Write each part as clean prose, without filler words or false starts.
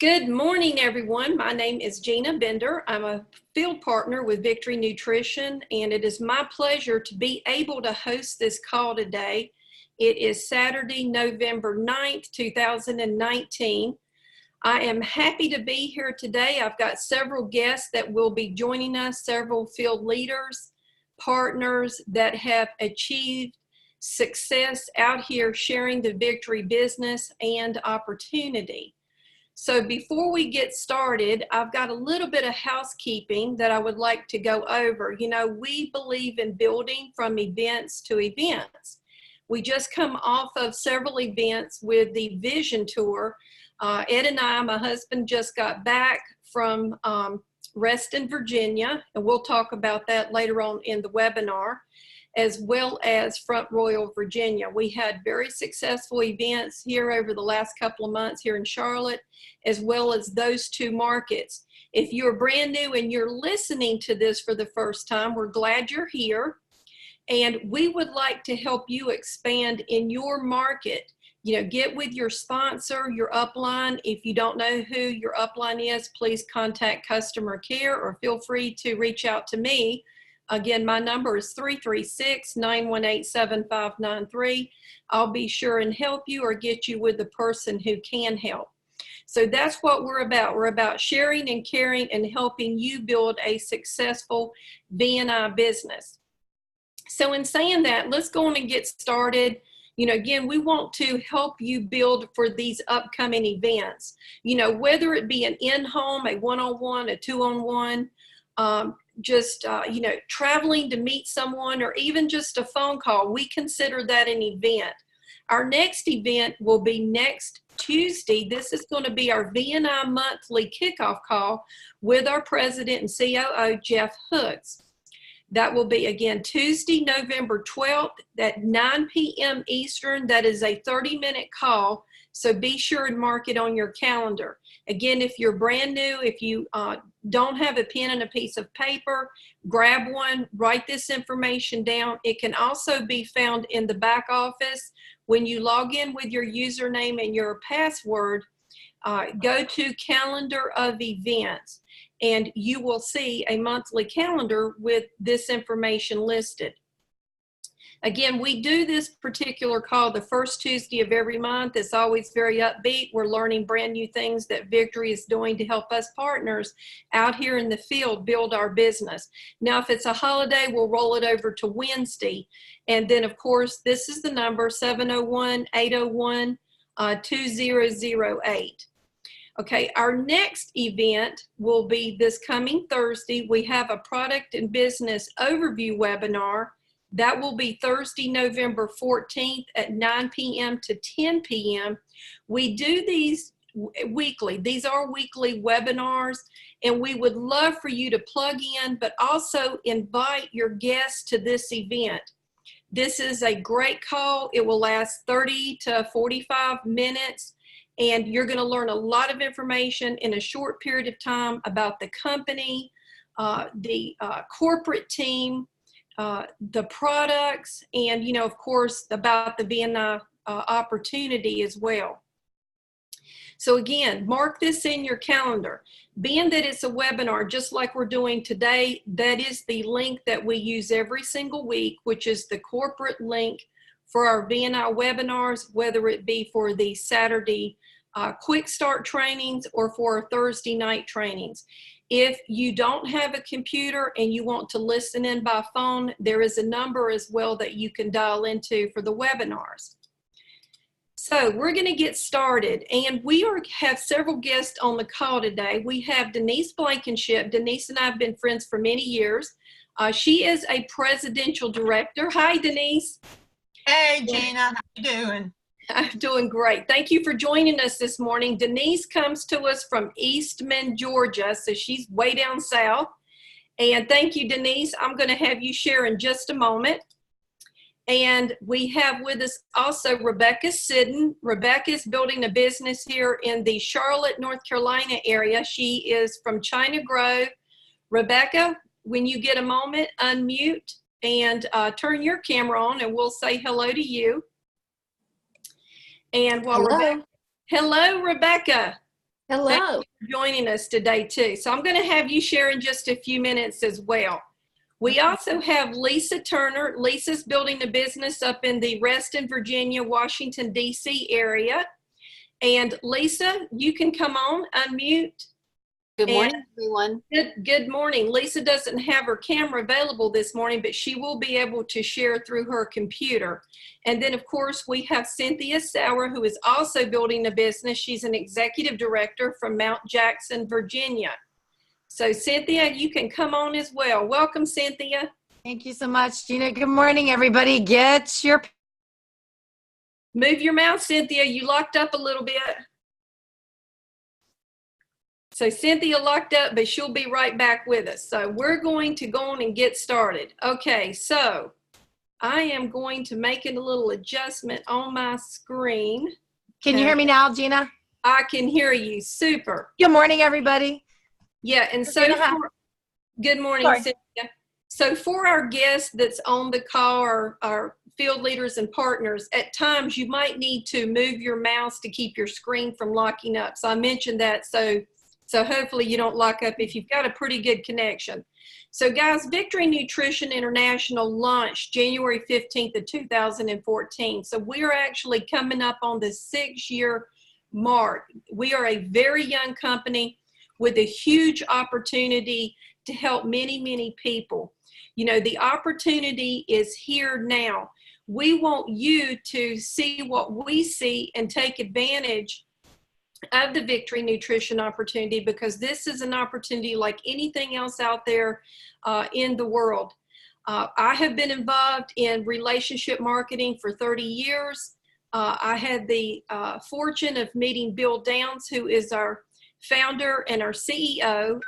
Good morning, everyone. My name is Gina Bender. I'm a field partner with Victory Nutrition, and it is my pleasure to be able to host this call today. It is Saturday, November 9th, 2019. I am happy to be here today. I've got several guests that will be joining us, several field leaders, partners that have achieved success out here sharing the Victory business and opportunity. So before we get started, I've got a little bit of housekeeping that I would like to go over. You know, we believe in building from events to events. We just come off of several events with the Vision Tour. Ed and I, my husband, just got back from Reston, Virginia, and we'll talk about that later on in the webinar, as well as Front Royal, Virginia. We had very successful events here over the last couple of months here in Charlotte, as well as those two markets. If you're brand new and you're listening to this for the first time, we're glad you're here. And we would like to help you expand in your market. You know, get with your sponsor, your upline. If you don't know who your upline is, please contact customer care or feel free to reach out to me. Again, my number is 336-918-7593. I'll be sure and help you or get you with the person who can help. So that's what we're about. We're about sharing and caring and helping you build a successful VNI business. So in saying that, let's go on and get started. You know, again, we want to help you build for these upcoming events. You know, whether it be an in-home, a one-on-one, a two-on-one, you know, traveling to meet someone, or even just a phone call, we consider that an event. Our next event will be next Tuesday. This is going to be our VNI monthly kickoff call with our president and COO, Jeff Hooks. That will be, again, Tuesday, November 12th at 9 p.m. Eastern. That is a 30-minute call, so be sure and mark it on your calendar. Again, if you're brand new, if you don't have a pen and a piece of paper, grab one, write this information down. It can also be found in the back office. When you log in with your username and your password, go to Calendar of Events, and you will see a monthly calendar with this information listed. Again, we do this particular call the first Tuesday of every month. It's always very upbeat. We're learning brand new things that Victory is doing to help us partners out here in the field build our business. Now, if it's a holiday, we'll roll it over to Wednesday. And then, of course, this is the number, 701-801-2008. Okay, our next event will be this coming Thursday. We have a product and business overview webinar. That will be Thursday, November 14th at 9 p.m. to 10 p.m. We do these weekly. These are weekly webinars, and we would love for you to plug in, but also invite your guests to this event. This is a great call. It will last 30 to 45 minutes, and you're going to learn a lot of information in a short period of time about the company, the corporate team, the products, and, you know, of course, about the VNI opportunity as well. So again, mark this in your calendar. Being that it's a webinar, just like we're doing today, that is the link that we use every single week, which is the corporate link for our VNI webinars, whether it be for the Saturday quick start trainings or for our Thursday night trainings. If you don't have a computer and you want to listen in by phone, there is a number as well that you can dial into for the webinars. So we're going to get started, and we have several guests on the call today. We have Denise Blankinship. Denise and I have been friends for many years. She is a presidential director. Hi, Denise. Hey, Gina. How you doing? I'm doing great. Thank you for joining us this morning. Denise comes to us from Eastman, Georgia, so she's way down south. And thank you, Denise. I'm going to have you share in just a moment. And we have with us also Rebekah Sidden. Rebekah is building a business here in the Charlotte, North Carolina area. She is from China Grove. Rebekah, when you get a moment, unmute and turn your camera on, and we'll say hello to you. And while hello. Hello, Rebekah. Hello. Thank you for joining us today too. So I'm going to have you share in just a few minutes as well. We also have Lisa Turner. Lisa's building a business up in the Reston, Virginia, Washington, D.C. area. And Lisa, you can come on, unmute. Good morning, everyone. Good morning. Lisa doesn't have her camera available this morning, but she will be able to share through her computer. And then, of course, we have Cynthia Sauer, who is also building a business. She's an executive director from Mount Jackson, Virginia. So, Cynthia, you can come on as well. Welcome, Cynthia. Thank you so much, Gina. Good morning, everybody. Get your... Move your mouth, Cynthia. You locked up a little bit. So Cynthia locked up, but she'll be right back with us. So we're going to go on and get started. Okay, so I am going to make a little adjustment on my screen. Can you hear me now, Gina? I can hear you. Super. Good morning, everybody. Yeah, and so good morning, Cynthia. So for our guests that's on the call, our field leaders and partners, at times you might need to move your mouse to keep your screen from locking up. So I mentioned that so hopefully you don't lock up if you've got a pretty good connection. So guys, Victory Nutrition International launched January 15th of 2014. So we are actually coming up on the 6-year mark. We are a very young company with a huge opportunity to help many, many people. You know, the opportunity is here now. We want you to see what we see and take advantage of the Victory Nutrition opportunity, because this is an opportunity like anything else out there in the world. I have been involved in relationship marketing for 30 years. I had the fortune of meeting Bill Downs, who is our founder and our CEO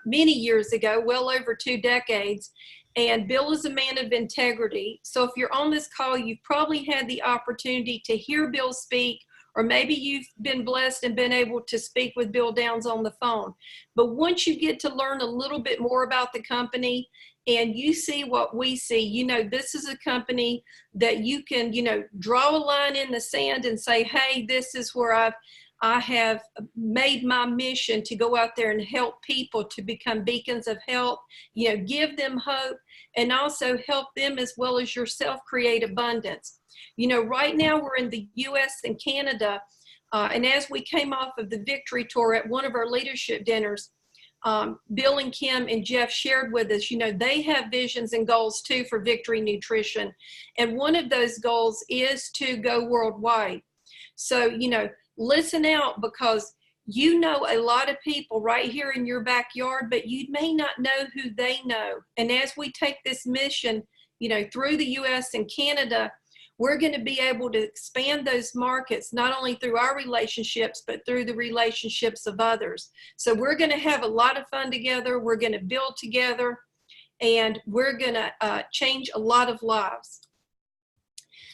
many years ago, well over 2 decades. And Bill is a man of integrity. So if you're on this call, you've probably had the opportunity to hear Bill speak, or maybe you've been blessed and been able to speak with Bill Downs on the phone. But once you get to learn a little bit more about the company and you see what we see, you know, this is a company that you can, you know, draw a line in the sand and say, hey, this is where I have made my mission to go out there and help people to become beacons of help, you know, give them hope, and also help them as well as yourself create abundance. You know, right now we're in the U.S. and Canada, and as we came off of the Victory Tour at one of our leadership dinners, Bill and Kim and Jeff shared with us, you know, they have visions and goals too for Victory Nutrition. And one of those goals is to go worldwide. So, you know, listen out, because you know a lot of people right here in your backyard, but you may not know who they know. And as we take this mission, you know, through the U.S. and Canada, we're going to be able to expand those markets, not only through our relationships, but through the relationships of others. So we're going to have a lot of fun together. We're going to build together, and we're going to change a lot of lives.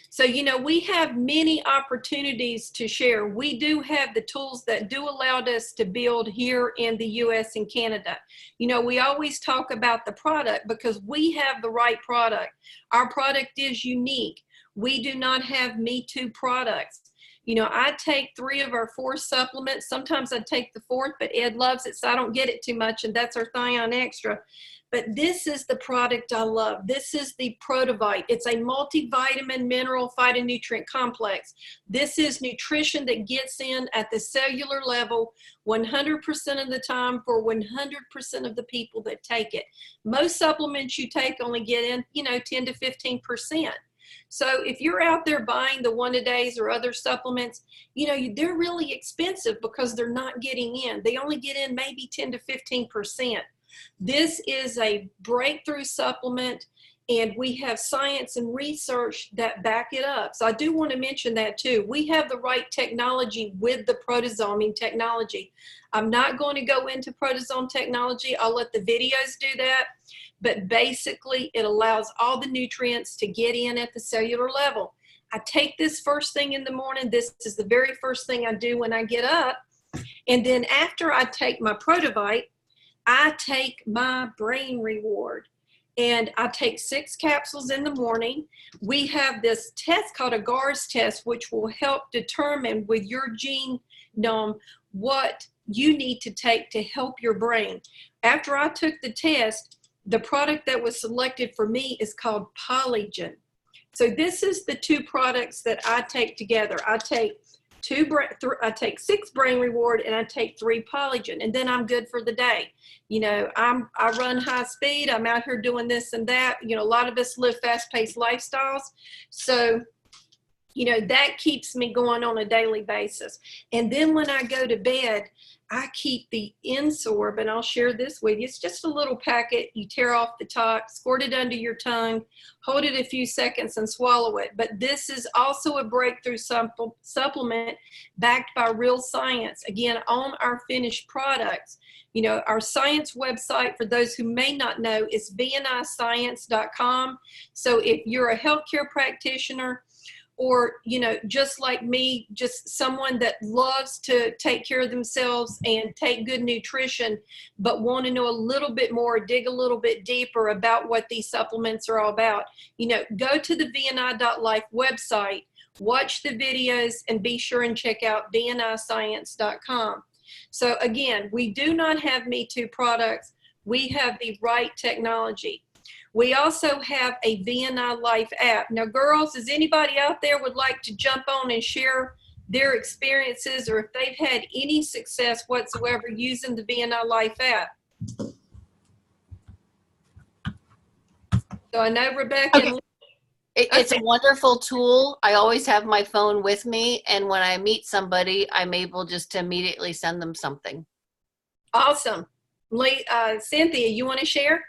So, you know, we have many opportunities to share. We do have the tools that do allow us to build here in the U.S. and Canada. You know, we always talk about the product because we have the right product. Our product is unique. We do not have Me Too products. You know, I take 3 of our 4 supplements. Sometimes I take the 4th, but Ed loves it, so I don't get it too much, and that's our Thion Extra. But this is the product I love. This is the Protovite. It's a multivitamin, mineral, phytonutrient complex. This is nutrition that gets in at the cellular level 100% of the time for 100% of the people that take it. Most supplements you take only get in, you know, 10 to 15%. So if you're out there buying the one-a-days or other supplements, you know, they're really expensive because they're not getting in. They only get in maybe 10 to 15%. This is a breakthrough supplement, and we have science and research that back it up. So I do want to mention that too. We have the right technology with the proteasome technology. I'm not going to go into proteasome technology. I'll let the videos do that. But basically, it allows all the nutrients to get in at the cellular level. I take this first thing in the morning. This is the very first thing I do when I get up. And then after I take my Protovite, I take my brain reward. And I take 6 capsules in the morning. We have this test called a GARS test, which will help determine with your genome what you need to take to help your brain. After I took the test, the product that was selected for me is called Polygen. So this is the two products that I take together. I take 6 brain reward and I take 3 Polygen, and then I'm good for the day. You know, I run high speed. I'm out here doing this and that. You know, a lot of us live fast-paced lifestyles. So, you know, that keeps me going on a daily basis. And then when I go to bed, I keep the N-Sorb, and I'll share this with you. It's just a little packet. You tear off the top, squirt it under your tongue, hold it a few seconds and swallow it. But this is also a breakthrough supplement backed by real science. Again, on our finished products. You know, our science website, for those who may not know, is VNIscience.com. So if you're a healthcare practitioner, or, you know, just like me, just someone that loves to take care of themselves and take good nutrition, but want to know a little bit more, dig a little bit deeper about what these supplements are all about, you know, go to the VNI.life website, watch the videos, and be sure and check out VNIscience.com. So again, we do not have Me Too products. We have the right technology. We also have a VNI Life app. Now, girls, does anybody out there would like to jump on and share their experiences, or if they've had any success whatsoever using the VNI Life app? So I know Rebekah. Okay. It's a wonderful tool. I always have my phone with me, and when I meet somebody, I'm able just to immediately send them something. Awesome. Cynthia, you want to share?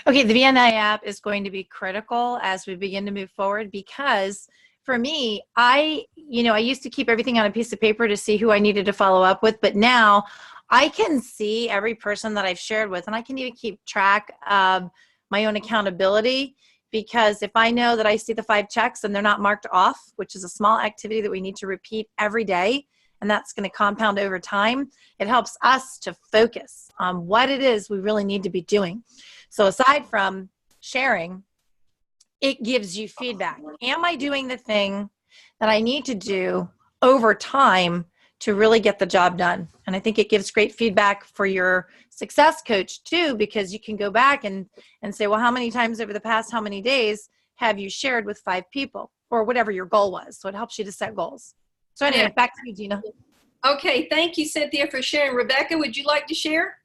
Okay, the VNI app is going to be critical as we begin to move forward, because for me, I used to keep everything on a piece of paper to see who I needed to follow up with, but now I can see every person that I've shared with, and I can even keep track of my own accountability, because if I know that I see the 5 checks and they're not marked off, which is a small activity that we need to repeat every day, and that's going to compound over time, it helps us to focus on what it is we really need to be doing. So aside from sharing, it gives you feedback. Am I doing the thing that I need to do over time to really get the job done? And I think it gives great feedback for your success coach too, because you can go back and say, well, how many times over the past how many days have you shared with 5 people, or whatever your goal was? So it helps you to set goals. So anyway, Yeah. back to you, Gina. Okay, thank you, Cynthia, for sharing. Rebekah, would you like to share?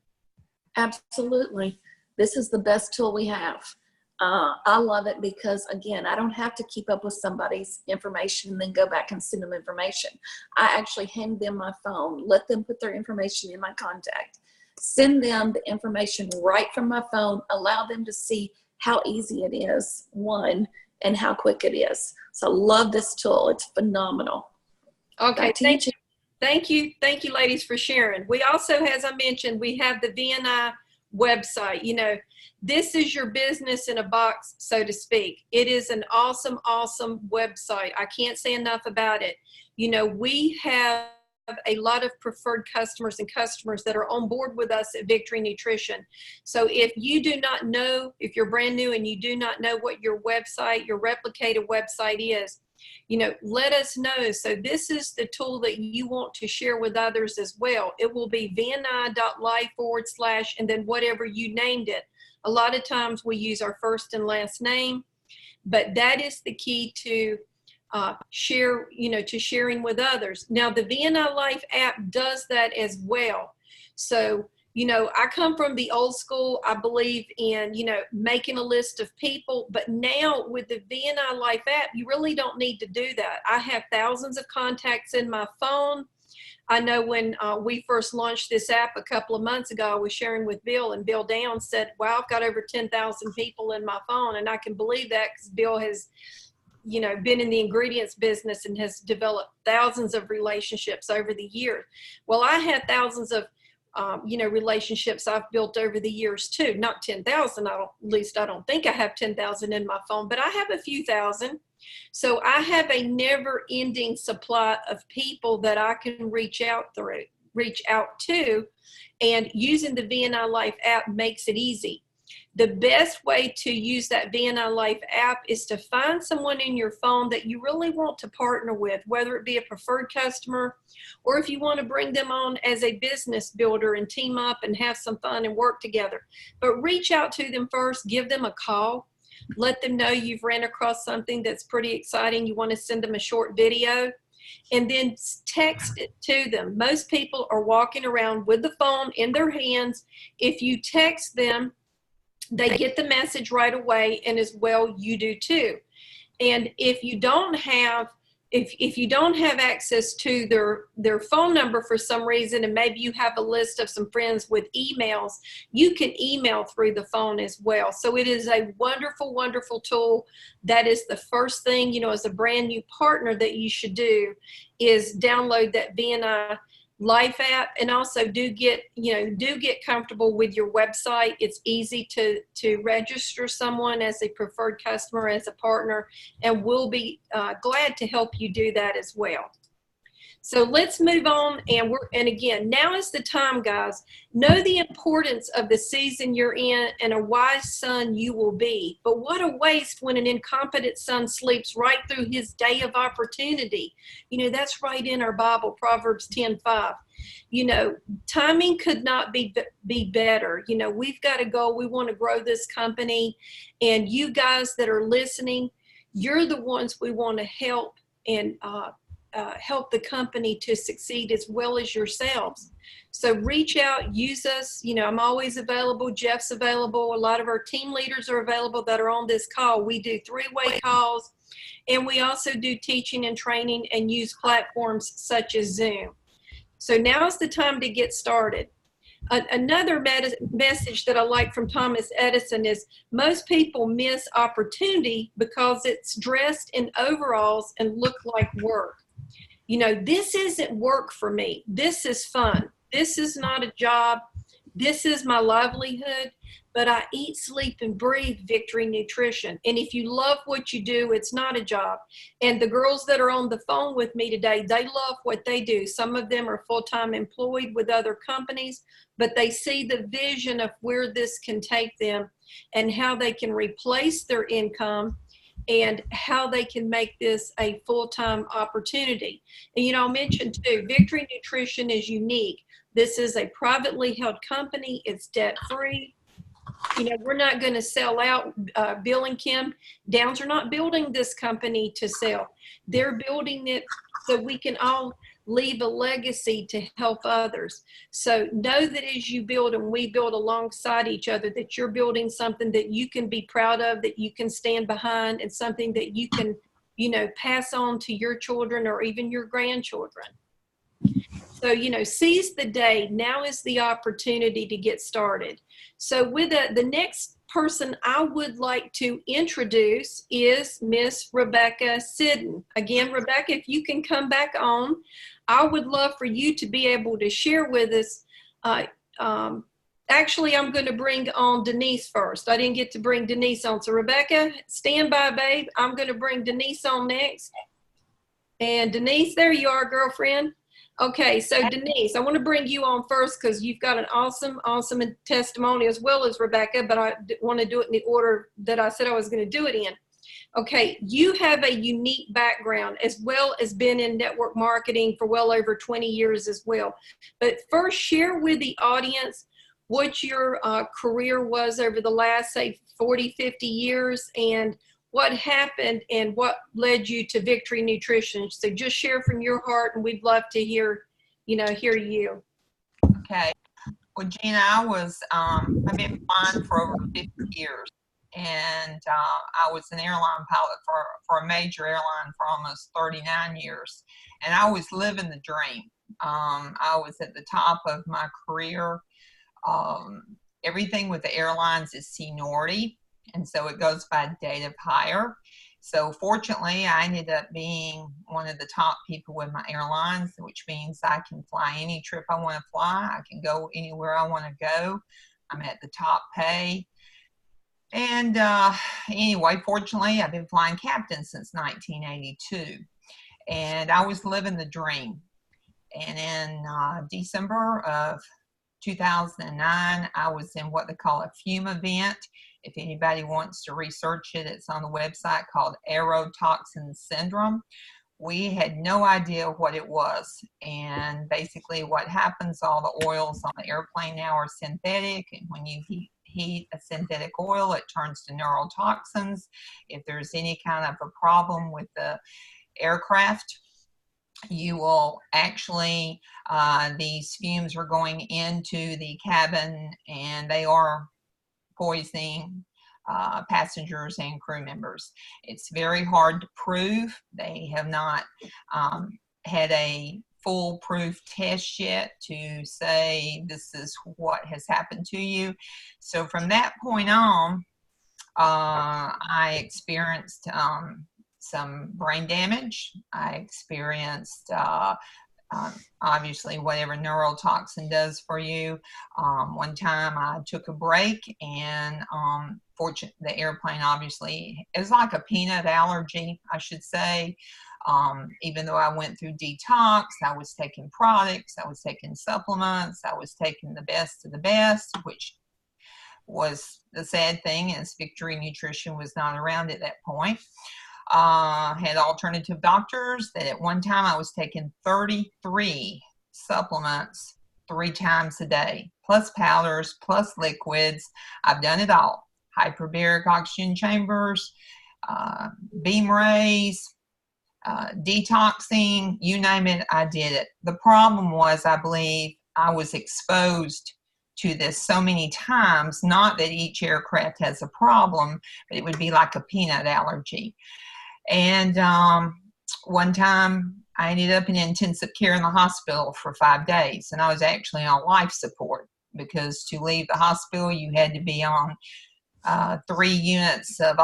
Absolutely. This is the best tool we have. I love it because, again, I don't have to keep up with somebody's information and then go back and send them information. I actually hand them my phone, let them put their information in my contact, send them the information right from my phone, allow them to see how easy it is, one, and how quick it is. So I love this tool. It's phenomenal. Okay, Thank you. Thank you, ladies, for sharing. We also, as I mentioned, we have the VNI website. You know, this is your business in a box, so to speak. It is an awesome, awesome website. I can't say enough about it. You know, we have a lot of preferred customers and customers that are on board with us at Victory Nutrition. So if you do not know, if you're brand new and you do not know what your website, your replicated website is, you know, let us know. So this is the tool that you want to share with others as well. It will be VNI.life/ and then whatever you named it. A lot of times we use our first and last name, but that is the key to share, you know, to sharing with others. Now the VNI Life app does that as well. So, you know, I come from the old school. I believe in, you know, making a list of people, but now with the VNI Life app, you really don't need to do that. I have thousands of contacts in my phone. I know when we first launched this app a couple of months ago, I was sharing with Bill, and Bill Downs said, wow, I've got over 10,000 people in my phone. And I can believe that because Bill has, you know, been in the ingredients business and has developed thousands of relationships over the years. Well, I had thousands of you know, relationships I've built over the years too. Not 10,000, at least I don't think I have 10,000 in my phone, but I have a few thousand. So I have a never-ending supply of people that I can reach out to, and using the VNI Life app makes it easy. The best way to use that VNI Life app is to find someone in your phone that you really want to partner with, whether it be a preferred customer or if you want to bring them on as a business builder and team up and have some fun and work together. But reach out to them first, give them a call, let them know you've ran across something that's pretty exciting. You want to send them a short video, and then text it to them. Most people are walking around with the phone in their hands. If you text them, they get the message right away, and as well you do too. And if you don't have access to their phone number for some reason, and maybe you have a list of some friends with emails, you can email through the phone as well. So it is a wonderful, wonderful tool. That is the first thing, as a brand new partner that you should do, is download that VNI Life app, and also do get comfortable with your website. It's easy to register someone as a preferred customer, as a partner, and we'll be glad to help you do that as well. So let's move on, and again, now is the time, guys. Know the importance of the season you're in, and a wise son you will be. But what a waste when an incompetent son sleeps right through his day of opportunity. That's right in our Bible, Proverbs 10:5. Timing could not be better. We've got a goal. We want to grow this company, and you guys that are listening, you're the ones we want to help and help the company to succeed as well as yourselves. So reach out, use us. I'm always available. Jeff's available. A lot of our team leaders are available that are on this call. We do three-way calls, and we also do teaching and training and use platforms such as Zoom. So now's the time to get started. Another message that I like from Thomas Edison is most people miss opportunity because it's dressed in overalls and look like work. This isn't work for me. This is fun. This is not a job. This is my livelihood, but I eat, sleep, and breathe Victory Nutrition. And if you love what you do, it's not a job. And the girls that are on the phone with me today, they love what they do. Some of them are full-time employed with other companies, but they see the vision of where this can take them and how they can replace their income and how they can make this a full-time opportunity. And I'll mention too, Victory Nutrition is unique. This is a privately held company. It's debt-free. We're not going to sell out. Bill and Kim Downs are not building this company to sell. They're building it so we can all leave a legacy to help others. So know that as you build and we build alongside each other, that you're building something that you can be proud of, that you can stand behind, and something that you can, pass on to your children or even your grandchildren. So, seize the day. Now is the opportunity to get started. So with the next person I would like to introduce is Miss Rebekah Sidden. Again, Rebekah, if you can come back on, I would love for you to be able to share with us. Actually, I'm going to bring on Denise first. I didn't get to bring Denise on. So Rebekah, stand by, babe. I'm going to bring Denise on next. And Denise, there you are, girlfriend. Okay, so Denise, I want to bring you on first because you've got an awesome testimony as well as Rebekah, but I want to do it in the order that I said I was going to do it in. Okay, you have a unique background as well as been in network marketing for well over 20 years as well. But first, share with the audience what your career was over the last, say, 40, 50 years and what happened and what led you to Victory Nutrition. So just share from your heart, and we'd love to hear you. Okay. Well, Gina, I've been flying for over 50 years, and I was an airline pilot for a major airline for almost 39 years, and I was living the dream. I was at the top of my career. Everything with the airlines is seniority, and so it goes by date of hire. So fortunately, I ended up being one of the top people with my airlines, which means I can fly any trip I want to fly. I can go anywhere I want to go. I'm at the top pay. And anyway, fortunately, I've been flying captain since 1982. And I was living the dream. And in December of 2009, I was in what they call a fume event. If anybody wants to research it, it's on the website called aerotoxin syndrome. We had no idea what it was. And basically what happens, all the oils on the airplane now are synthetic. And when you heat a synthetic oil, it turns to neurotoxins. If there's any kind of a problem with the aircraft, you will actually, these fumes are going into the cabin and they are poisoning passengers and crew members. It's very hard to prove. They have not had a foolproof test yet to say this is what has happened to you. So from that point on, I experienced some brain damage. I experienced obviously whatever neurotoxin does for you. One time I took a break and the airplane obviously, it was like a peanut allergy, I should say. Even though I went through detox, I was taking products, I was taking supplements, I was taking the best of the best, which was the sad thing is Victory Nutrition was not around at that point. Had alternative doctors that at one time I was taking 33 supplements 3 times a day, plus powders, plus liquids. I've done it all. Hyperbaric oxygen chambers, beam rays, detoxing, you name it, I did it. The problem was, I believe I was exposed to this so many times, not that each aircraft has a problem, but it would be like a peanut allergy. And one time I ended up in intensive care in the hospital for 5 days, and I was actually on life support because to leave the hospital you had to be on 3 units of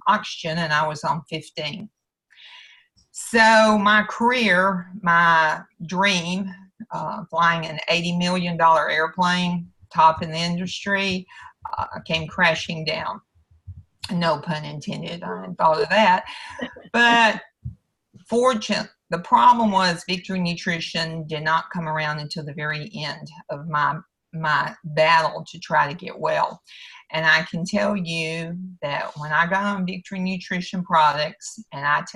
oxygen, and I was on 15. So my career, my dream, flying an $80 million airplane, top in the industry, came crashing down. No pun intended, I hadn't thought of that. But fortunately, the problem was Victory Nutrition did not come around until the very end of my battle to try to get well. And I can tell you that when I got on Victory Nutrition products, and I've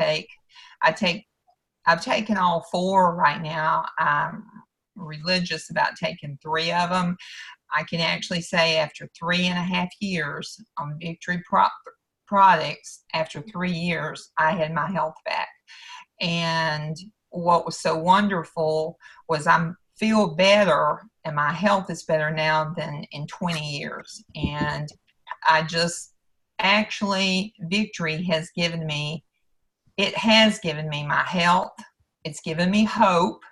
taken all 4 right now. I'm religious about taking 3 of them. I can actually say after 3.5 years on Victory products, after 3 years, I had my health back. And what was so wonderful was I feel better and my health is better now than in 20 years. And I just actually, Victory has given me, it has given me my health. It's given me hope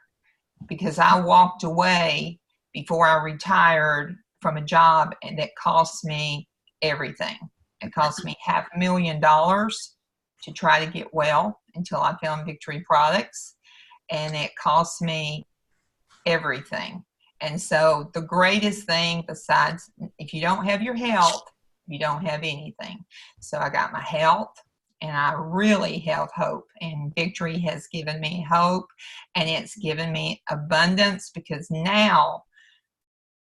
because I walked away before I retired from a job and that cost me everything. It cost me $500,000 to try to get well until I found Victory products, and it cost me everything. And so the greatest thing besides, if you don't have your health, you don't have anything. So I got my health, and I really have hope, and Victory has given me hope, and it's given me abundance because now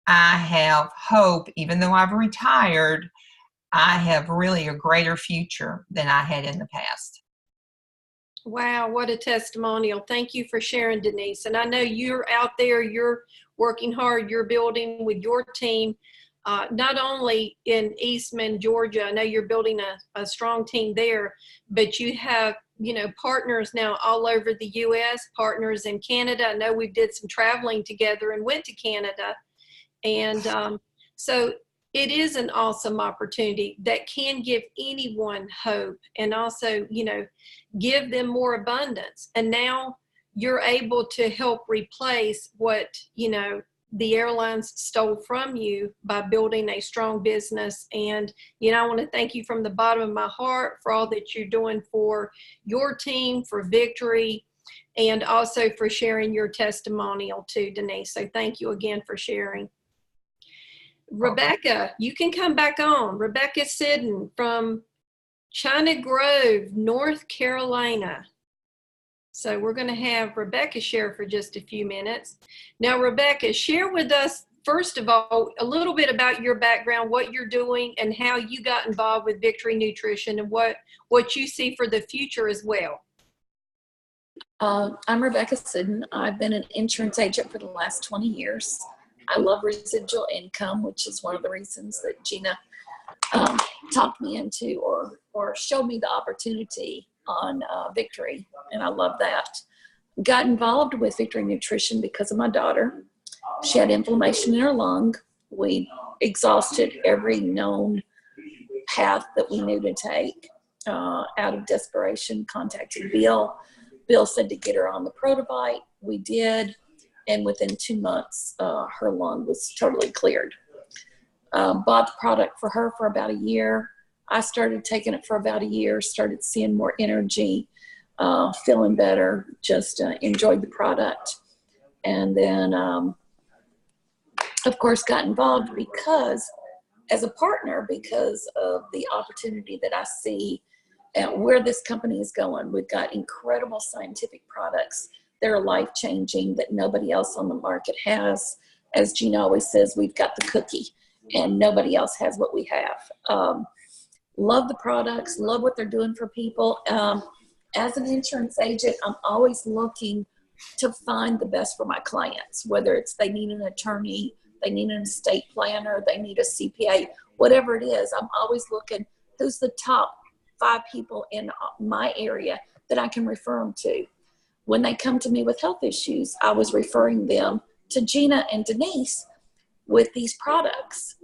I have hope. Even though I've retired, I have really a greater future than I had in the past. Wow, what a testimonial. Thank you for sharing, Denise. And I know you're out there, you're working hard, you're building with your team, not only in Eastman, Georgia. I know you're building a strong team there, but you have, partners now all over the U.S., partners in Canada. I know we did some traveling together and went to Canada. And so it is an awesome opportunity that can give anyone hope and also, give them more abundance. And now you're able to help replace what, the airlines stole from you by building a strong business. And, I want to thank you from the bottom of my heart for all that you're doing for your team, for Victory, and also for sharing your testimonial too, Denise. So thank you again for sharing. Rebekah, you can come back on. Rebekah Sidden from China Grove, North Carolina. So we're going to have Rebekah share for just a few minutes. Now, Rebekah, share with us first of all, a little bit about your background, what you're doing, and how you got involved with Victory Nutrition, and what you see for the future as well. I'm Rebekah Sidden. I've been an insurance agent for the last 20 years. I love residual income, which is one of the reasons that Gina talked me into or showed me the opportunity on Victory, and I love that. Got involved with Victory Nutrition because of my daughter. She had inflammation in her lung. We exhausted every known path that we knew to take. Out of desperation, contacted Bill. Bill said to get her on the Protovite. We did, and within 2 months, her lung was totally cleared. Bought the product for her for about a year. I started taking it for about a year, started seeing more energy, feeling better, just enjoyed the product. And then, of course, got involved because, as a partner, because of the opportunity that I see and where this company is going. We've got incredible scientific products that are life-changing that nobody else on the market has. As Gina always says, we've got the cookie, and nobody else has what we have. Love the products, love what they're doing for people. As an insurance agent, I'm always looking to find the best for my clients, whether it's they need an attorney, they need an estate planner, they need a CPA, whatever it is. I'm always looking who's the top 5 people in my area that I can refer them to. When they come to me with health issues, I was referring them to Gina and Denise with these products.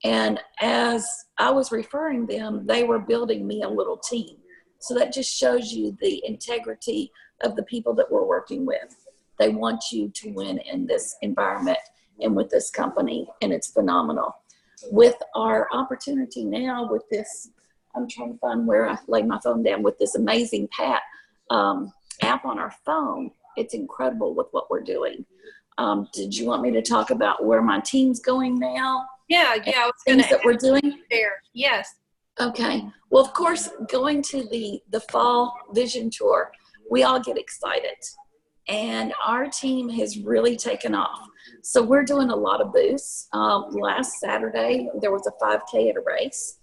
And as I was referring them, they were building me a little team. So that just shows you the integrity of the people that we're working with. They want you to win in this environment and with this company, and it's phenomenal. With our opportunity now with this, I'm trying to find where I laid my phone down, with this amazing app on our phone, it's incredible with what we're doing. Did you want me to talk about where my team's going now? Yeah, I was things that we're doing there. Yes. Okay. Well, of course, going to the fall vision tour, we all get excited, and our team has really taken off. So we're doing a lot of booths. Last Saturday, there was a 5K at a race.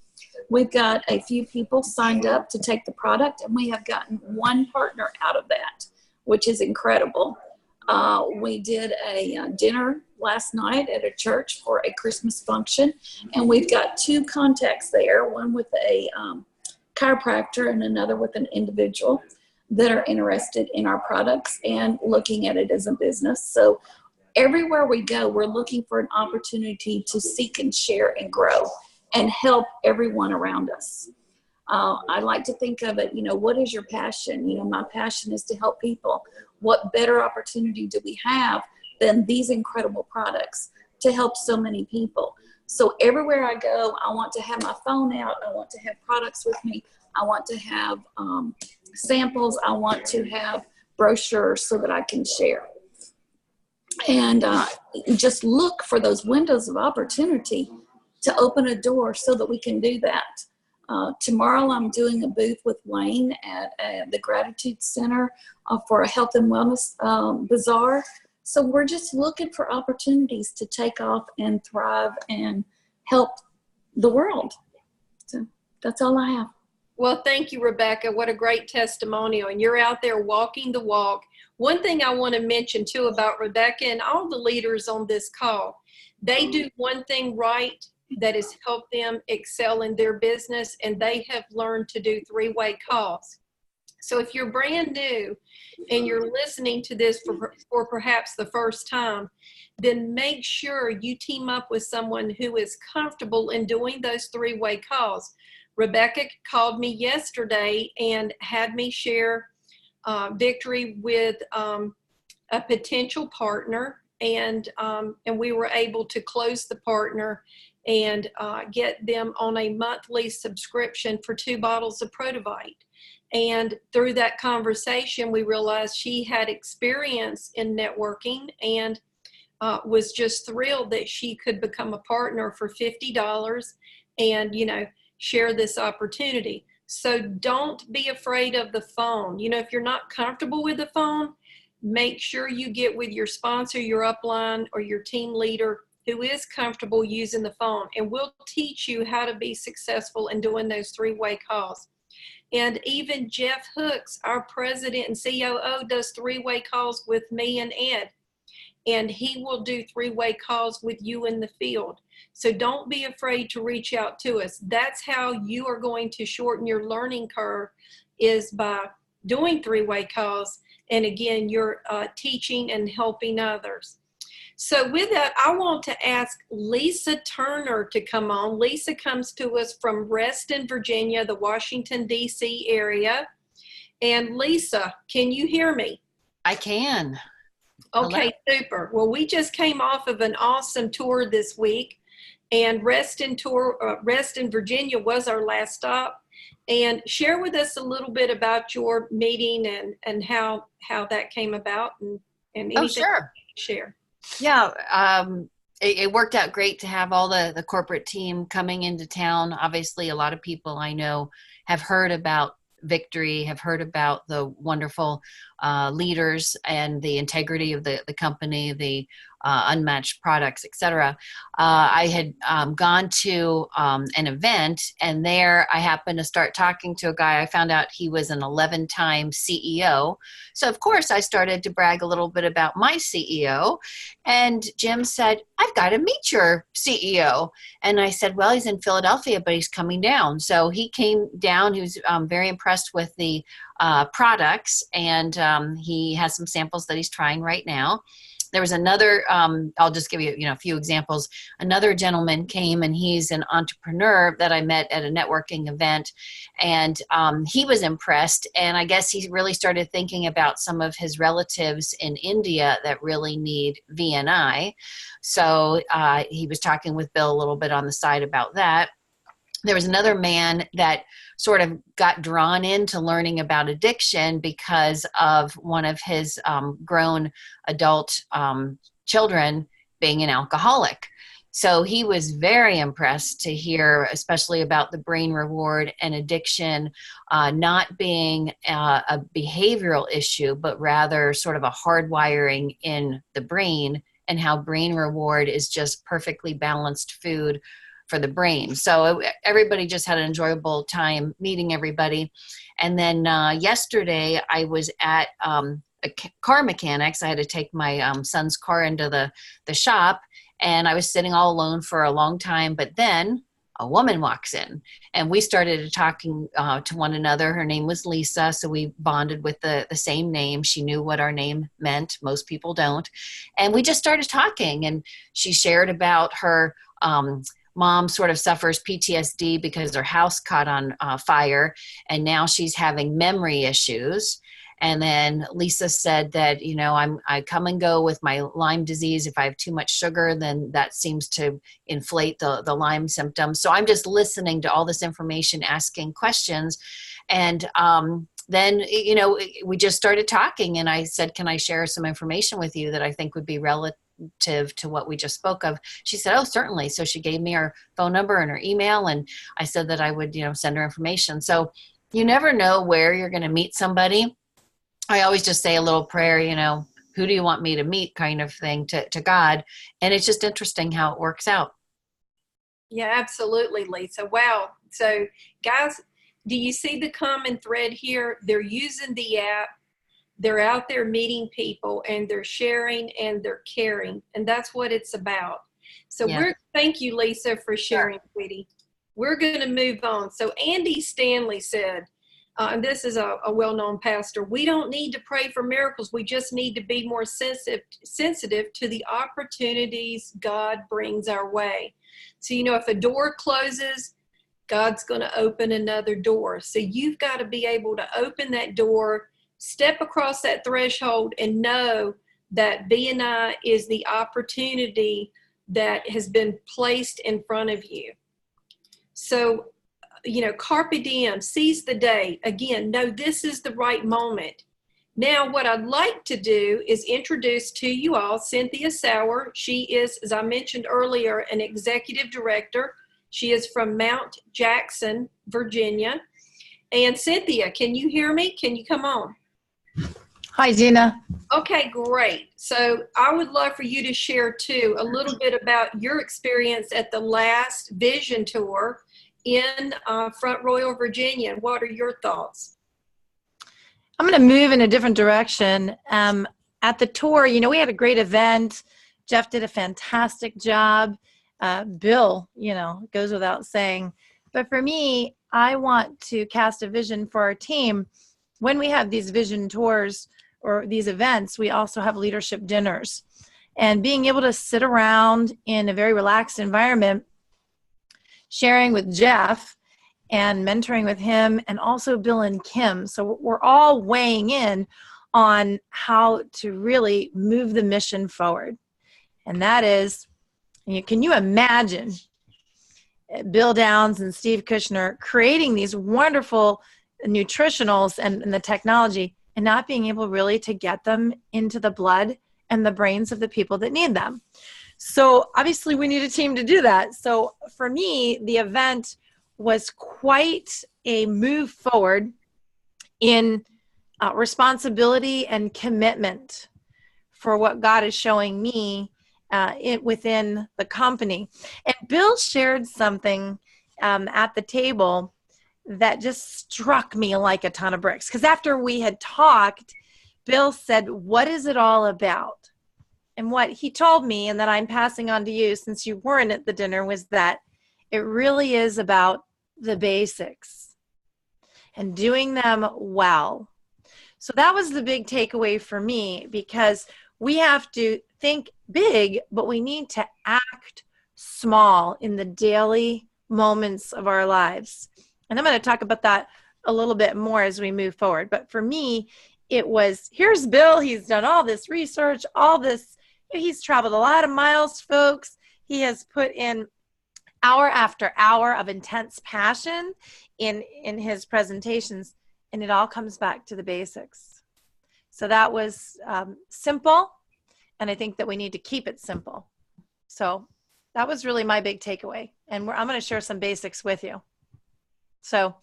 We've got a few people signed up to take the product, and we have gotten 1 partner out of that, which is incredible. We did a dinner last night at a church for a Christmas function, and we've got 2 contacts there, one with a chiropractor and another with an individual that are interested in our products and looking at it as a business. So everywhere we go, we're looking for an opportunity to seek and share and grow and help everyone around us. I like to think of it, what is your passion? My passion is to help people. What better opportunity do we have than these incredible products to help so many people? So everywhere I go, I want to have my phone out. I want to have products with me. I want to have samples. I want to have brochures so that I can share. And just look for those windows of opportunity to open a door so that we can do that. Tomorrow I'm doing a booth with Wayne at the Gratitude Center for a health and wellness bazaar. So we're just looking for opportunities to take off and thrive and help the world. So that's all I have. Well, thank you, Rebekah. What a great testimonial. And you're out there walking the walk. One thing I want to mention too about Rebekah and all the leaders on this call, they do one thing right that has helped them excel in their business, and they have learned to do 3-way calls. So if you're brand new and you're listening to this for perhaps the first time, then make sure you team up with someone who is comfortable in doing those 3-way calls. Rebekah called me yesterday and had me share Victory with a potential partner, and we were able to close the partner and get them on a monthly subscription for 2 bottles of Protovite. And through that conversation, we realized she had experience in networking and was just thrilled that she could become a partner for $50 and, share this opportunity. So don't be afraid of the phone. If you're not comfortable with the phone, make sure you get with your sponsor, your upline, or your team leader who is comfortable using the phone, and we'll teach you how to be successful in doing those three-way calls. And even Jeff Hooks, our president and COO, does three-way calls with me and Ed. And he will do three-way calls with you in the field. So don't be afraid to reach out to us. That's how you are going to shorten your learning curve, is by doing three-way calls. And again, you're teaching and helping others. So with that, I want to ask Lisa Turner to come on. Lisa comes to us from Reston, Virginia, the Washington, D.C. area. And Lisa, can you hear me? I can. Okay, super. Well, we just came off of an awesome tour this week, and Reston, Virginia was our last stop. And share with us a little bit about your meeting and how that came about and anything. Oh, sure. You can share. Yeah, it worked out great to have all the corporate team coming into town. Obviously, a lot of people I know have heard about Victory, have heard about the wonderful leaders and the integrity of the company, the unmatched products, etc. I had gone to an event, and there I happened to start talking to a guy. I found out he was an 11-time CEO. So of course I started to brag a little bit about my CEO, and Jim said, "I've got to meet your CEO." And I said, "Well, he's in Philadelphia, but he's coming down." So he came down. He was very impressed with the products, and he has some samples that he's trying right now. There was another, I'll just give you, a few examples. Another gentleman came, and he's an entrepreneur that I met at a networking event, and he was impressed. And I guess he really started thinking about some of his relatives in India that really need VNI. So he was talking with Bill a little bit on the side about that. There was another man that sort of got drawn into learning about addiction because of one of his grown adult children being an alcoholic. So he was very impressed to hear, especially about the brain reward and addiction not being a behavioral issue, but rather sort of a hardwiring in the brain, and how brain reward is just perfectly balanced food for the brain. So everybody just had an enjoyable time meeting everybody. And then yesterday I was at a car mechanics. I had to take my son's car into the shop, and I was sitting all alone for a long time. But then a woman walks in, and we started talking to one another. Her name was Lisa, so we bonded with the same name. She knew what our name meant. Most people don't. And we just started talking, and she shared about her mom sort of suffers PTSD because her house caught on fire, and now she's having memory issues. And then Lisa said that, I come and go with my Lyme disease. If I have too much sugar, then that seems to inflate the Lyme symptoms. So I'm just listening to all this information, asking questions. And then, we just started talking, and I said, "Can I share some information with you that I think would be relative to what we just spoke of?" She said, "Oh, certainly." So she gave me her phone number and her email, and I said that I would, send her information. So you never know where you're going to meet somebody. I always just say a little prayer, who do you want me to meet, kind of thing, to God. And it's just interesting how it works out. Yeah, absolutely, Lisa. Wow. So guys, do you see the common thread here? They're using the app. They're out there meeting people, and they're sharing and they're caring. And that's what it's about. So thank you, Lisa, for sharing, sweetie. We're going to move on. So Andy Stanley said, and this is a well-known pastor, "We don't need to pray for miracles. We just need to be more sensitive to the opportunities God brings our way." So, if a door closes, God's going to open another door. So you've got to be able to open that door, step across that threshold, and know that VNI is the opportunity that has been placed in front of you. So, carpe diem, seize the day. Again, no, this is the right moment. Now, what I'd like to do is introduce to you all Cynthia Sauer. She is, as I mentioned earlier, an executive director. She is from Mount Jackson, Virginia. And Cynthia, can you hear me? Can you come on? Hi, Gina. Okay, great. So I would love for you to share too a little bit about your experience at the last Vision Tour in Front Royal, Virginia. What are your thoughts? I'm going to move in a different direction. At the tour, you know, we had a great event. Jeff did a fantastic job. Bill, you know, goes without saying. But for me, I want to cast a vision for our team. When we have these vision tours or these events, we also have leadership dinners. And being able to sit around in a very relaxed environment, sharing with Jeff and mentoring with him, and also Bill and Kim. So we're all weighing in on how to really move the mission forward. And that is, can you imagine Bill Downs and Steve Kushner creating these wonderful nutritionals and the technology and not being able really to get them into the blood and the brains of the people that need them? So obviously we need a team to do that. So for me, the event was quite a move forward in responsibility and commitment for what God is showing me within the company. And Bill shared something at the table that just struck me like a ton of bricks. Because after we had talked, Bill said, "What is it all about?" And what he told me, and that I'm passing on to you since you weren't at the dinner, was that it really is about the basics and doing them well. So that was the big takeaway for me, because we have to think big, but we need to act small in the daily moments of our lives. And I'm going to talk about that a little bit more as we move forward. But for me, it was, here's Bill. He's done all this research, all this. He's traveled a lot of miles, folks. He has put in hour after hour of intense passion in his presentations. And it all comes back to the basics. So that was simple. And I think that we need to keep it simple. So that was really my big takeaway. And I'm going to share some basics with you. So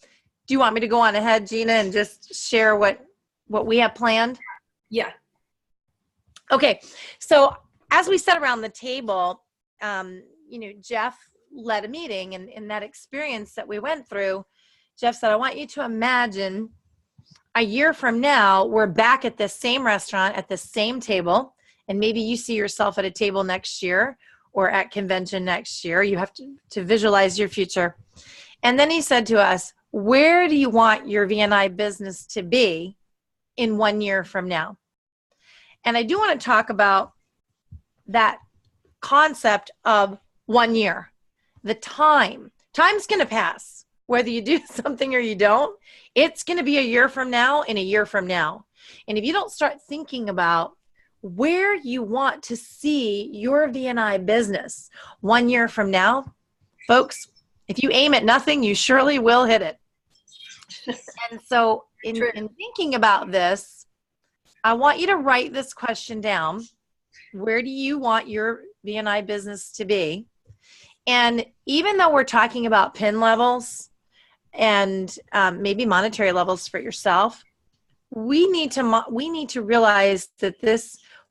do you want me to go on ahead, Gina, and just share what we have planned? Yeah. Okay. So as we sat around the table, Jeff led a meeting, and in that experience that we went through, Jeff said, "I want you to imagine a year from now, we're back at the same restaurant at the same table, and maybe you see yourself at a table next year or at convention next year. You have to visualize your future." And then he said to us, "Where do you want your VNI business to be in 1 year from now?" And I do want to talk about that concept of 1 year. The time's going to pass. Whether you do something or you don't, it's going to be a year from now and a year from now. And if you don't start thinking about where you want to see your VNI business 1 year from now, folks, if you aim at nothing, you surely will hit it. And so in thinking about this, I want you to write this question down. Where do you want your VNI business to be? And even though we're talking about pin levels and maybe monetary levels for yourself, we need to realize that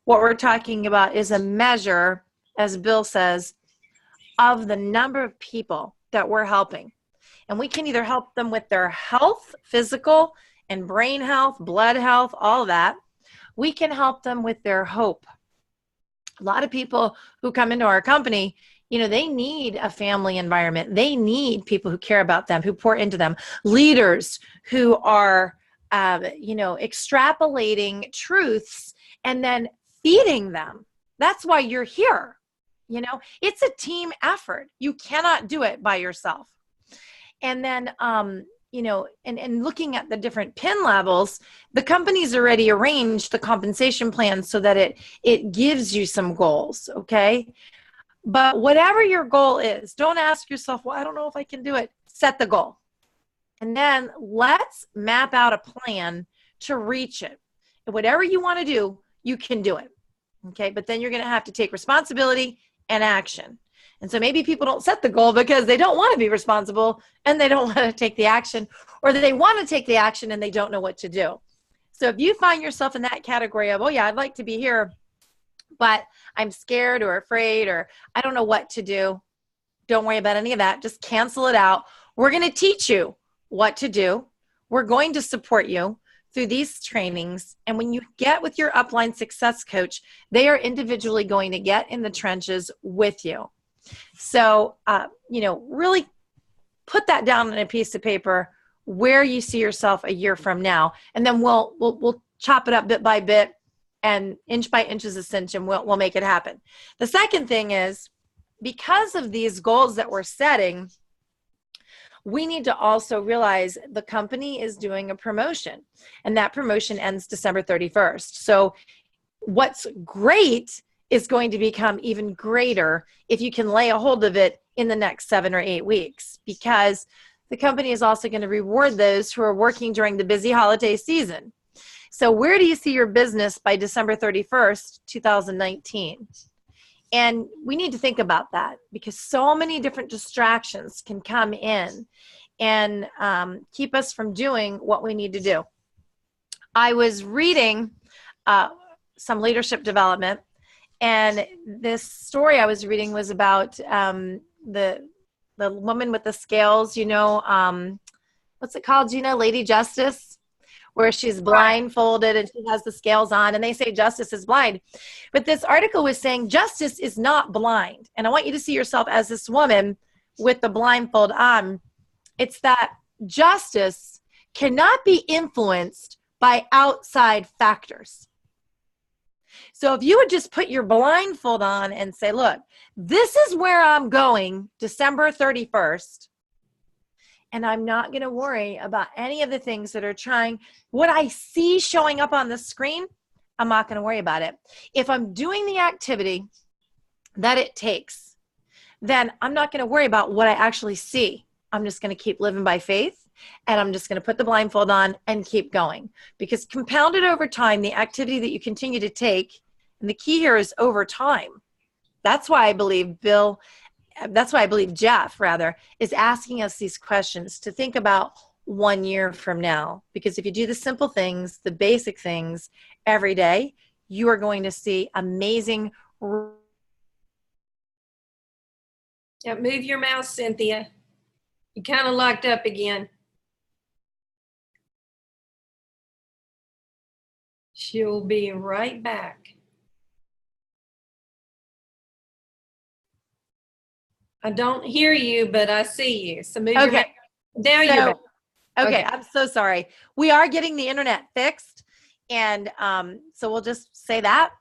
what we're talking about is a measure, as Bill says, of the number of people that we're helping. And we can either help them with their health, physical and brain health, blood health, all of that. We can help them with their hope. A lot of people who come into our company, they need a family environment. They need people who care about them, who pour into them, leaders who are, extrapolating truths and then feeding them. That's why you're here. It's a team effort. You cannot do it by yourself. And then, and looking at the different pin levels, the company's already arranged the compensation plan so that it gives you some goals, okay? But whatever your goal is, don't ask yourself, well, I don't know if I can do it. Set the goal. And then let's map out a plan to reach it. And whatever you want to do, you can do it, okay? But then you're going to have to take responsibility and action. And so maybe people don't set the goal because they don't want to be responsible and they don't want to take the action, or they want to take the action and they don't know what to do. So if you find yourself in that category of, oh yeah, I'd like to be here, but I'm scared or afraid, or I don't know what to do, don't worry about any of that. Just cancel it out. We're going to teach you what to do. We're going to support you through these trainings. And when you get with your upline success coach, they are individually going to get in the trenches with you. So, really put that down on a piece of paper where you see yourself a year from now. And then we'll chop it up bit by bit and inch by inch is a cinch, and we'll make it happen. The second thing is, because of these goals that we're setting, we need to also realize the company is doing a promotion, and that promotion ends December 31st. So what's great is going to become even greater if you can lay a hold of it in the next 7 or 8 weeks, because the company is also going to reward those who are working during the busy holiday season. So where do you see your business by December 31st, 2019? And we need to think about that, because so many different distractions can come in and keep us from doing what we need to do. I was reading some leadership development, and this story I was reading was about the woman with the scales, what's it called, Gina? Lady Justice, where she's blindfolded and she has the scales on, and they say justice is blind. But this article was saying justice is not blind. And I want you to see yourself as this woman with the blindfold on. It's that justice cannot be influenced by outside factors. So if you would just put your blindfold on and say, look, this is where I'm going December 31st. And I'm not going to worry about any of the things that are trying. What I see showing up on the screen, I'm not going to worry about it. If I'm doing the activity that it takes, then I'm not going to worry about what I actually see. I'm just going to keep living by faith, and I'm just going to put the blindfold on and keep going. Because compounded over time, the activity that you continue to take, and the key here is over time. That's why I believe Jeff, is asking us these questions to think about 1 year from now. Because if you do the simple things, the basic things every day, you are going to see amazing. Yeah, move your mouse, Cynthia. You kind of locked up again. She'll be right back. I don't hear you, but I see you. So move your mouse. Now you're back. Okay, I'm so sorry. We are getting the internet fixed, and so we'll just say that.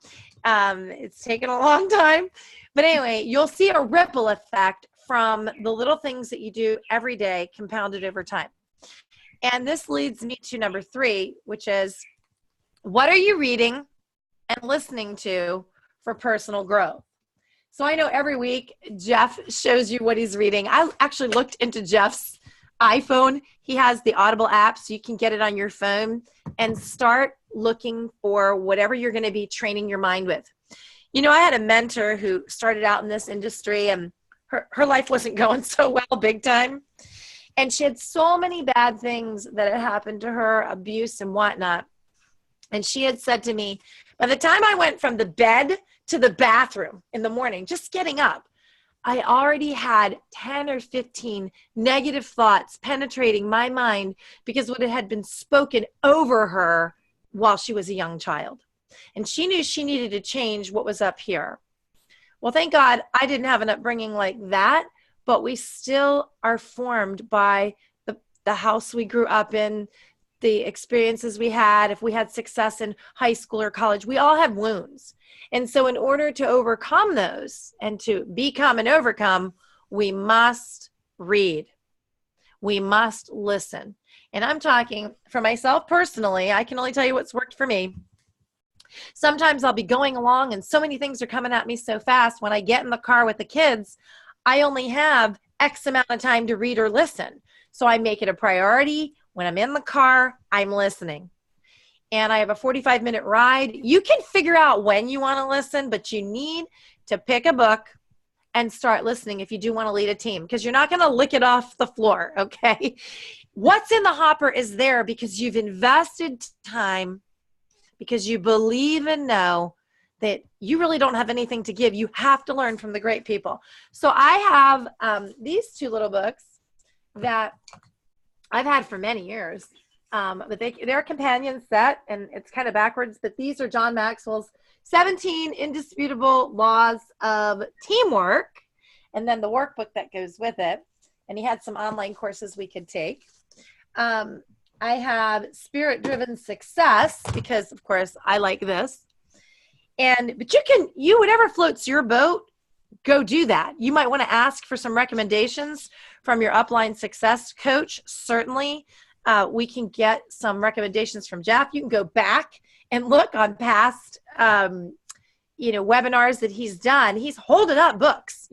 It's taken a long time. But anyway, you'll see a ripple effect from the little things that you do every day compounded over time. And this leads me to number 3, which is, what are you reading and listening to for personal growth? So I know every week Jeff shows you what he's reading. I actually looked into Jeff's iPhone. He has the Audible app, so you can get it on your phone and start looking for whatever you're going to be training your mind with. I had a mentor who started out in this industry, and her life wasn't going so well big time. And she had so many bad things that had happened to her, abuse and whatnot. And she had said to me, by the time I went from the bed to the bathroom in the morning, just getting up, I already had 10 or 15 negative thoughts penetrating my mind because what had been spoken over her while she was a young child. And she knew she needed to change what was up here. Well, thank God I didn't have an upbringing like that, but we still are formed by the house we grew up in, the experiences we had. If we had success in high school or college, we all have wounds. And so in order to overcome those and to become and overcome, we must read. We must listen. And I'm talking for myself personally. I can only tell you what's worked for me. Sometimes I'll be going along and so many things are coming at me so fast. When I get in the car with the kids, I only have X amount of time to read or listen. So I make it a priority. When I'm in the car, I'm listening. And I have a 45-minute ride. You can figure out when you want to listen, but you need to pick a book and start listening if you do want to lead a team, because you're not going to lick it off the floor, okay? What's in the hopper is there because you've invested time because you believe and know that you really don't have anything to give. You have to learn from the great people. So I have these two little books that I've had for many years, but they're a companion set, and it's kind of backwards, but these are John Maxwell's 17 Indisputable Laws of Teamwork, and then the workbook that goes with it. And he had some online courses we could take. I have Spirit-Driven Success, because of course I like this. But whatever floats your boat, go do that. You might want to ask for some recommendations from your upline success coach. Certainly, we can get some recommendations from Jeff. You can go back and look on past, webinars that he's done. He's holding up books,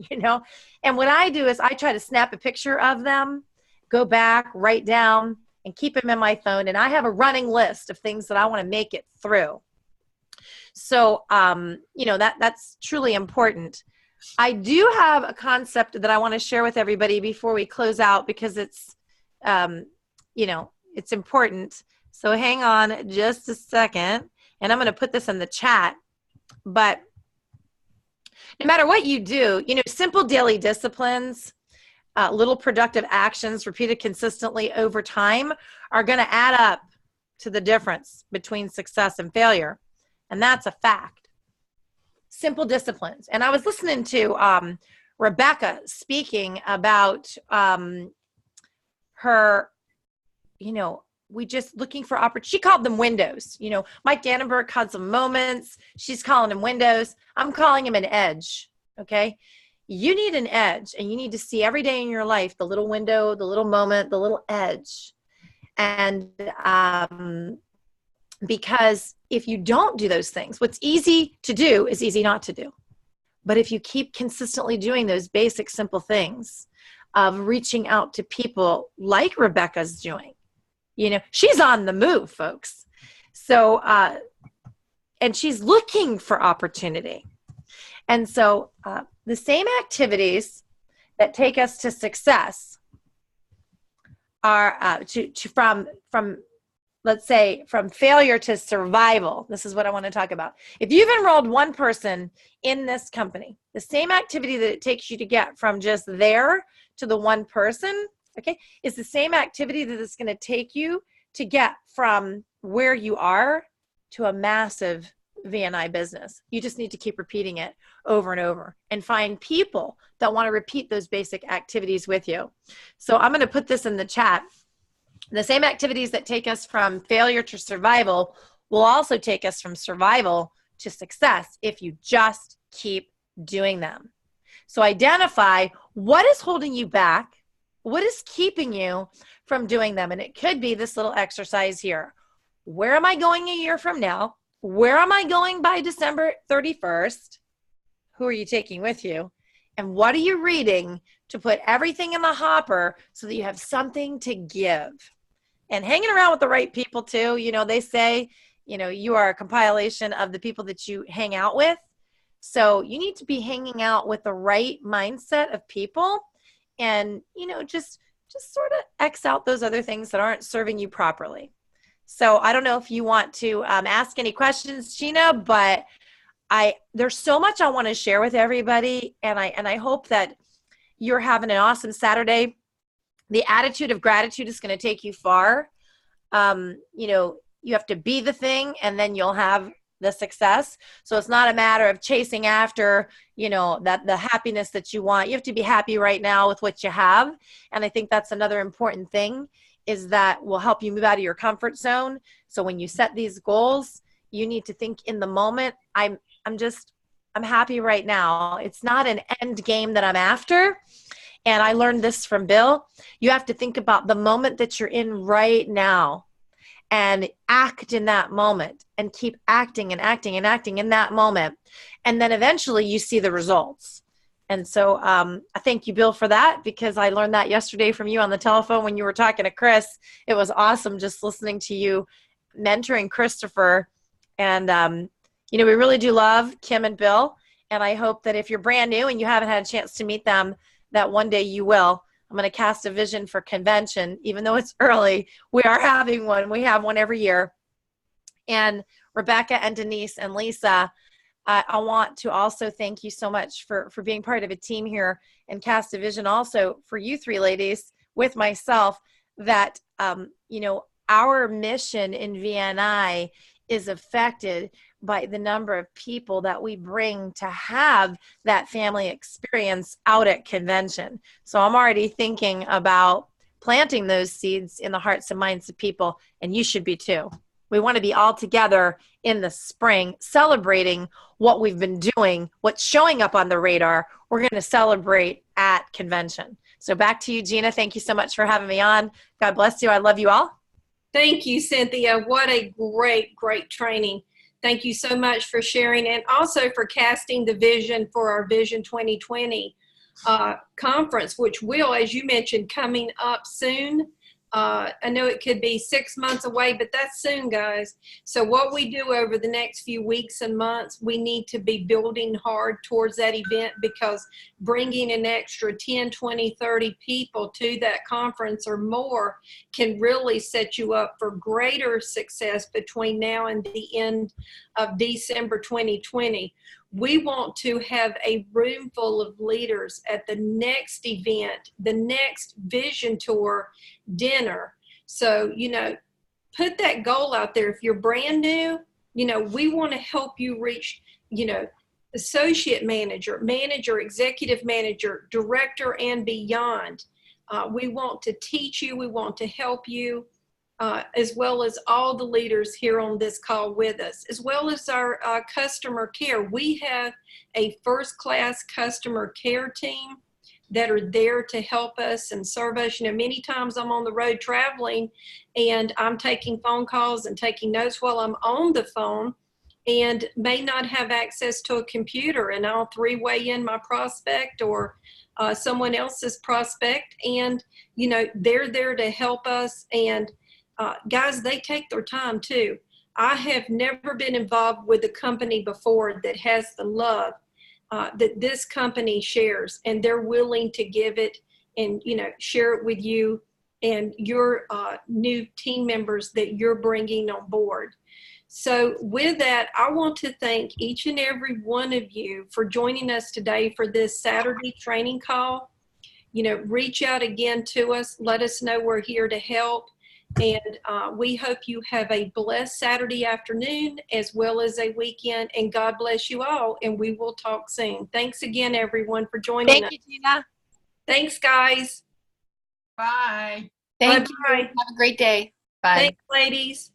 And what I do is I try to snap a picture of them, go back, write down, and keep them in my phone. And I have a running list of things that I want to make it through. So, that's truly important. I do have a concept that I want to share with everybody before we close out, because it's, it's important. So hang on just a second, and I'm going to put this in the chat. But no matter what you do, simple daily disciplines, little productive actions repeated consistently over time are going to add up to the difference between success and failure. And that's a fact. Simple disciplines. And I was listening to Rebekah speaking about her, we just looking for opportunity. She called them windows. Mike Dannenberg called them moments. She's calling them windows. I'm calling them an edge. Okay. You need an edge, and you need to see every day in your life the little window, the little moment, the little edge. And because if you don't do those things, what's easy to do is easy not to do. But if you keep consistently doing those basic, simple things of reaching out to people like Rebekah's doing, she's on the move, folks. So, and she's looking for opportunity. And so the same activities that take us to success are from let's say from failure to survival. This is what I want to talk about. If you've enrolled one person in this company, the same activity that it takes you to get from just there to the one person, okay, is the same activity that it's going to take you to get from where you are to a massive VNI business. You just need to keep repeating it over and over and find people that want to repeat those basic activities with you. So I'm going to put this in the chat. The same activities that take us from failure to survival will also take us from survival to success if you just keep doing them. So identify what is holding you back, what is keeping you from doing them. And it could be this little exercise here. Where am I going a year from now? Where am I going by December 31st? Who are you taking with you? And what are you reading to put everything in the hopper so that you have something to give? And hanging around with the right people too. They say, you are a compilation of the people that you hang out with. So you need to be hanging out with the right mindset of people and, just sort of X out those other things that aren't serving you properly. So I don't know if you want to ask any questions, Gina, but there's so much I want to share with everybody. And I hope that you're having an awesome Saturday. The attitude of gratitude is going to take you far. You have to be the thing, and then you'll have the success. So it's not a matter of chasing after, that the happiness that you want. You have to be happy right now with what you have. And I think that's another important thing, is that will help you move out of your comfort zone. So when you set these goals, you need to think in the moment, I'm happy right now. It's not an end game that I'm after. And I learned this from Bill. You have to think about the moment that you're in right now and act in that moment and keep acting and acting and acting in that moment. And then eventually you see the results. And so I thank you, Bill, for that, because I learned that yesterday from you on the telephone when you were talking to Chris. It was awesome just listening to you mentoring Christopher. And, we really do love Kim and Bill. And I hope that if you're brand new and you haven't had a chance to meet them, that one day you will. I'm going to cast a vision for convention. Even though it's early, we are having one. We have one every year. And Rebekah and Denise and Lisa, I want to also thank you so much for being part of a team here and cast a vision also for you three ladies with myself that, you know, our mission in VNI is affected by the number of people that we bring to have that family experience out at convention. So I'm already thinking about planting those seeds in the hearts and minds of people, and you should be too. We want to be all together in the spring celebrating what we've been doing, what's showing up on the radar. We're going to celebrate at convention. So back to you, Gina. Thank you so much for having me on. God bless you. I love you all. Thank you, Cynthia. What a great, great training. Thank you so much for sharing and also for casting the vision for our Vision 2020 conference, which will, as you mentioned, coming up soon. I know it could be 6 months away, but that's soon, guys. So what we do over the next few weeks and months, we need to be building hard towards that event, because bringing an extra 10, 20, 30 people to that conference or more can really set you up for greater success between now and the end of December 2020. We want to have a room full of leaders at the next event, the next vision tour dinner. So, you know, put that goal out there. If you're brand new, you know, we want to help you reach, you know, associate manager, manager, executive manager, director, and beyond. We want to teach you. We want to help you. As well as all the leaders here on this call with us, as well as our customer care. We have a first-class customer care team that are there to help us and serve us. You know, many times I'm on the road traveling and I'm taking phone calls and taking notes while I'm on the phone and may not have access to a computer, and I'll three-way in my prospect or someone else's prospect, and, you know, they're there to help us. And guys, they take their time too. I have never been involved with a company before that has the love that this company shares, and they're willing to give it and, you know, share it with you and your new team members that you're bringing on board. So with that, I want to thank each and every one of you for joining us today for this Saturday training call. You know, reach out again to us. Let us know we're here to help. And we hope you have a blessed Saturday afternoon as well as a weekend. And God bless you all. And we will talk soon. Thanks again, everyone, for joining us. Thank you, Gina. Thanks, guys. Bye. Thank you. Bye-bye. Have a great day. Bye. Thanks, ladies.